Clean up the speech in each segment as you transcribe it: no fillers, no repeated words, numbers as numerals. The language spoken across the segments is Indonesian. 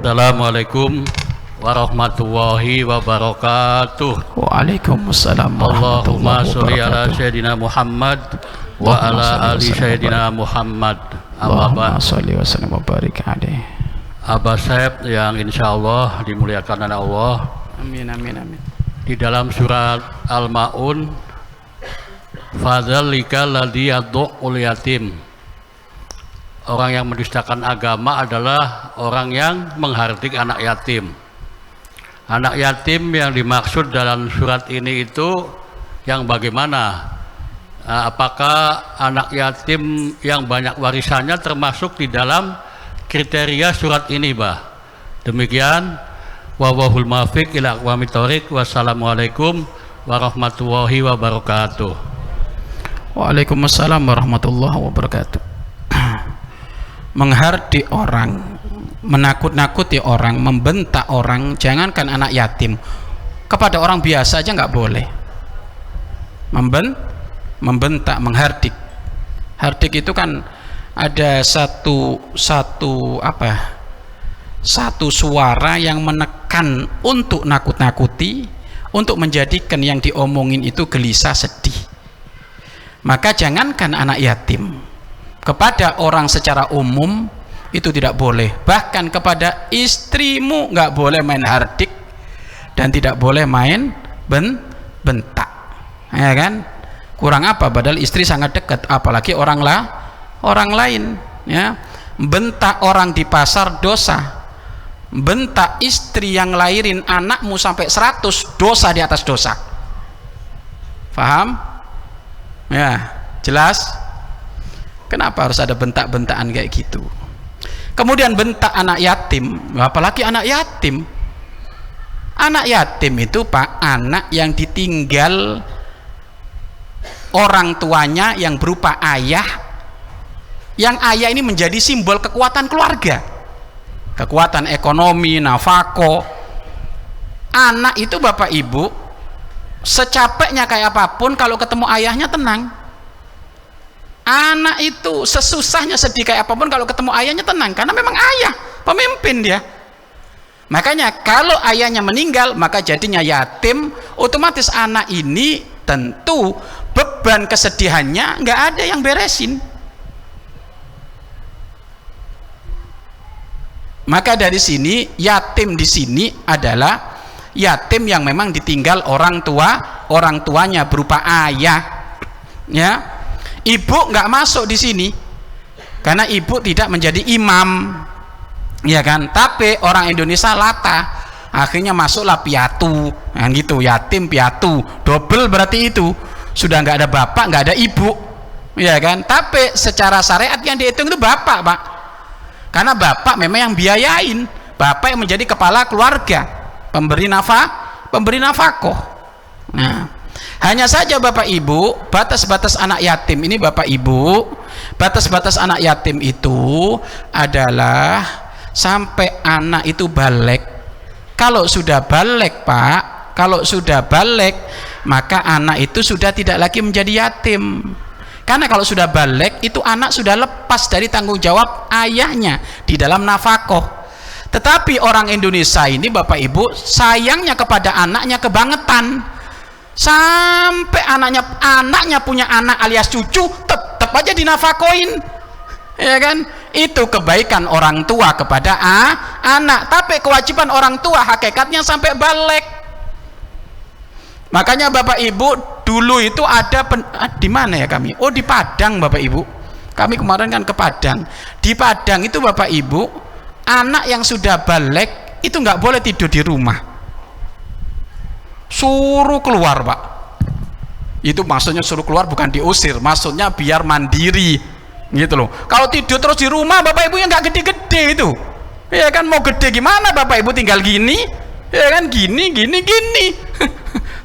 Assalamualaikum warahmatullahi wabarakatuh. Waalaikumsalam Allahumma warahmatullahi sholli ala wabarakatuh. sayyidina Muhammad wa ala ali sayyidina Muhammad. Allahumma sholli wa sallim wa barik alaihi. Abah Saib yang insyaallah dimuliakan oleh Allah. Amin amin amin. Di dalam surat Al-Maun, fadzalika ladzi yad'ul yatim. Orang yang mendustakan agama adalah orang yang menghardik anak yatim. Anak yatim yang dimaksud dalam surat ini itu yang bagaimana? Apakah anak yatim yang banyak warisannya termasuk di dalam kriteria surat ini, Bah? Demikian, wallahul muwaffiq ila aqwamit thoriq. Wassalamualaikum warahmatullahi wabarakatuh. Waalaikumsalam warahmatullahi wabarakatuh. Menghardik orang, menakut-nakuti orang, membentak orang, jangankan anak yatim, kepada orang biasa aja nggak boleh. Membentak, menghardik. Hardik itu kan ada satu suara yang menekan untuk nakut-nakuti, untuk menjadikan yang diomongin itu gelisah, sedih. Maka jangankan anak yatim, kepada orang secara umum itu tidak boleh. Bahkan kepada istrimu nggak boleh main hardik dan tidak boleh main bentak, ya kan? Kurang apa? Padahal istri sangat dekat, apalagi orang lain, ya. Bentak orang di pasar dosa, bentak istri yang lahirin anakmu sampai 100 dosa di atas dosa. Paham? Ya, jelas. Kenapa harus ada bentak-bentakan kayak gitu? Kemudian bentak anak yatim, apalagi anak yatim. Anak yatim itu, Pak, anak yang ditinggal orang tuanya yang berupa ayah, yang ayah ini menjadi simbol kekuatan keluarga, kekuatan ekonomi, nafkah. Anak itu, Bapak Ibu, secapeknya kayak apapun, kalau ketemu ayahnya tenang. Anak itu sesusahnya, sedih kayak apapun, kalau ketemu ayahnya tenang, karena memang ayah pemimpin dia. Makanya kalau ayahnya meninggal, maka jadinya yatim. Otomatis anak ini tentu beban kesedihannya nggak ada yang beresin. Maka dari sini yatim di sini adalah yatim yang memang ditinggal orang tuanya berupa ayah, ya. Ibu nggak masuk di sini karena ibu tidak menjadi imam, ya kan? Tapi orang Indonesia latah, akhirnya masuklah piatu, kan gitu, yatim piatu, double berarti itu sudah nggak ada bapak, nggak ada ibu, ya kan? Tapi secara syariat yang dihitung itu bapak, Pak, karena bapak memang yang biayain, bapak yang menjadi kepala keluarga, pemberi nafkah. Nah, hanya saja Bapak Ibu, batas-batas anak yatim ini, Bapak Ibu, batas-batas anak yatim itu adalah sampai anak itu balik. Kalau sudah balik, Pak, kalau sudah balik, maka anak itu sudah tidak lagi menjadi yatim. Karena kalau sudah balik, itu anak sudah lepas dari tanggung jawab ayahnya di dalam nafkah. Tetapi orang Indonesia ini, Bapak Ibu, sayangnya kepada anaknya kebangetan. Sampai anaknya punya anak alias cucu, tetap aja dinafkahin, ya kan? Itu kebaikan orang tua kepada anak. Tapi kewajiban orang tua hakikatnya sampai balik. Makanya Bapak Ibu, dulu itu ada di mana ya kami? Oh, di Padang, Bapak Ibu. Kami kemarin kan ke Padang. Di Padang itu, Bapak Ibu, anak yang sudah balik itu nggak boleh tidur di rumah, suruh keluar, Pak. Itu maksudnya suruh keluar, bukan diusir, maksudnya biar mandiri, gitu loh. Kalau tidur terus di rumah, Bapak Ibu yang nggak gede-gede itu, ya kan? Mau gede gimana Bapak Ibu, tinggal gini, ya kan? Gini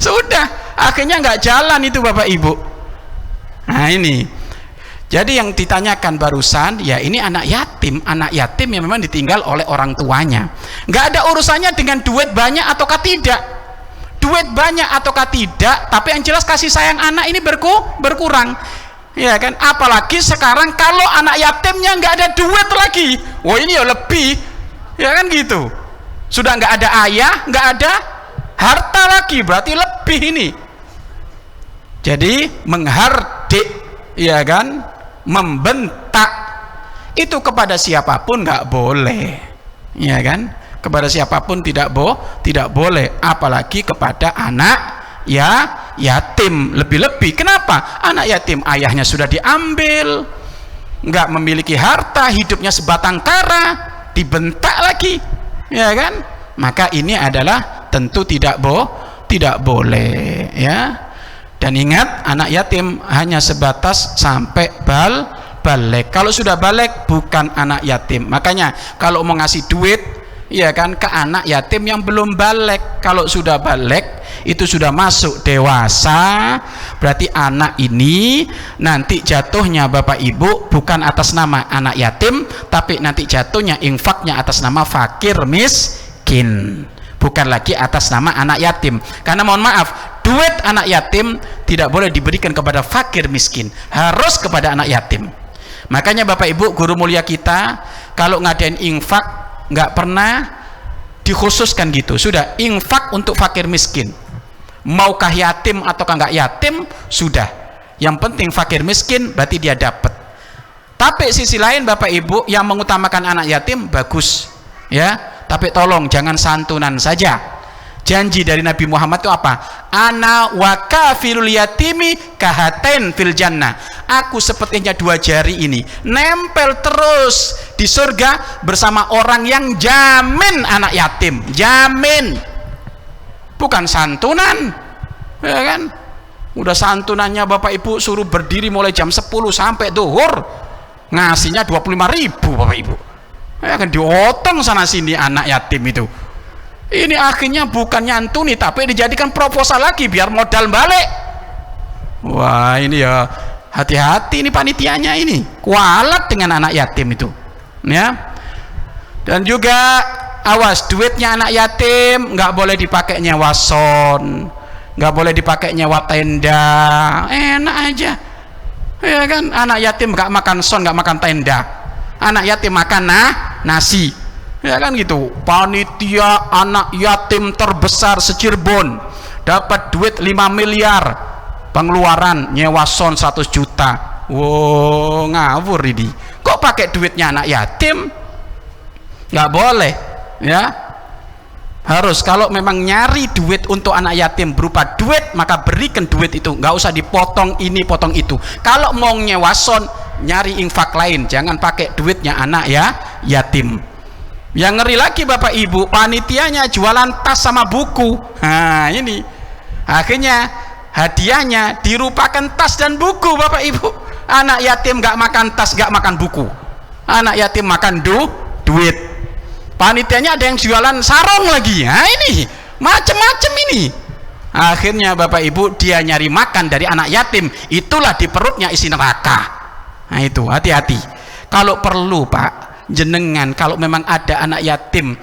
sudah, akhirnya nggak jalan itu, Bapak Ibu. Nah ini, jadi yang ditanyakan barusan, ya ini anak yatim yang memang ditinggal oleh orang tuanya. Nggak ada urusannya dengan duit banyak ataukah tidak, duit banyak ataukah tidak, tapi yang jelas kasih sayang anak ini berkurang, ya kan? Apalagi sekarang kalau anak yatimnya nggak ada duit lagi, wah ini ya lebih, Ya kan gitu. Sudah nggak ada ayah, nggak ada harta lagi, berarti lebih ini. Jadi menghardik, ya kan, membentak itu kepada siapapun nggak boleh, ya kan, kepada siapapun tidak boleh, apalagi kepada anak yatim. Lebih-lebih kenapa? Anak yatim ayahnya sudah diambil, nggak memiliki harta, hidupnya sebatang kara, dibentak lagi, ya kan, maka ini adalah tentu tidak boleh, ya. Dan ingat, anak yatim hanya sebatas sampai balik. Kalau sudah balik bukan anak yatim. Makanya kalau mau ngasih duit, ya kan, ke anak yatim yang belum balik. Kalau sudah balik, itu sudah masuk dewasa, berarti anak ini nanti jatuhnya Bapak Ibu bukan atas nama anak yatim, tapi nanti jatuhnya infaknya atas nama fakir miskin, bukan lagi atas nama anak yatim. Karena mohon maaf, duit anak yatim tidak boleh diberikan kepada fakir miskin, harus kepada anak yatim. Makanya Bapak Ibu guru mulia kita kalau ngadain infak nggak pernah dikhususkan gitu, sudah infak untuk fakir miskin, maukah yatim ataukah nggak yatim, sudah yang penting fakir miskin berarti dia dapat. Tapi sisi lain Bapak Ibu yang mengutamakan anak yatim bagus, ya, tapi tolong jangan santunan saja. Janji dari Nabi Muhammad itu apa? Ana wa kafilul yatimi kahaten fil jannah. Aku sepertinya dua jari ini nempel terus di surga bersama orang yang jamin anak yatim. Jamin, bukan santunan, ya kan? Udah santunannya Bapak Ibu suruh berdiri mulai jam 10 sampai zuhur, ngasihnya 25.000 Bapak Ibu, ya kan, diotong sana sini anak yatim itu. Ini akhirnya bukan nyantuni tapi dijadikan proposal lagi biar modal balik. Wah, ini ya hati-hati ini panitianya, ini kualat dengan anak yatim itu, ya. Dan juga awas, duitnya anak yatim nggak boleh dipakai nyewa son, nggak boleh dipakai nyewa tenda. Enak aja, ya kan, anak yatim nggak makan son, nggak makan tenda, anak yatim makan nasi, ya kan gitu. Panitia anak yatim terbesar se-Cirebon dapat duit 5 miliar, pengeluaran nyewa son 100 juta. Wow, ngawur ini. Kok pakai duitnya anak yatim? Nggak boleh, ya. Harus kalau memang nyari duit untuk anak yatim berupa duit, maka berikan duit itu, nggak usah dipotong ini potong itu. Kalau mau nyewa son, nyari infak lain, jangan pakai duitnya anak yatim. Yang ngeri lagi Bapak Ibu, panitianya jualan tas sama buku. Nah ini akhirnya hadiahnya dirupakan tas dan buku Bapak Ibu. Anak yatim nggak makan tas, nggak makan buku, anak yatim makan duit. Panitianya ada yang jualan sarung lagi. Nah ini macam-macam ini. Akhirnya Bapak Ibu dia nyari makan dari anak yatim, itulah di perutnya isi neraka. Nah itu hati-hati. Kalau perlu Pak, jenengan kalau memang ada anak yatim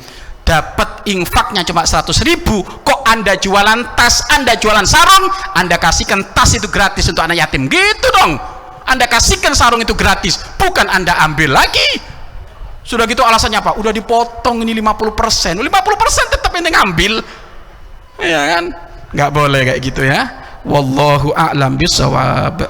dapat infaknya cuma 100.000, kok Anda jualan tas, Anda jualan sarung, Anda kasihkan tas itu gratis untuk anak yatim, gitu dong. Anda kasihkan sarung itu gratis, bukan Anda ambil lagi. Sudah gitu alasannya apa? Udah dipotong ini 50%, 50% tetap ente ngambil, ya kan? Nggak boleh kayak gitu, ya. Wallahu a'lam bishawab.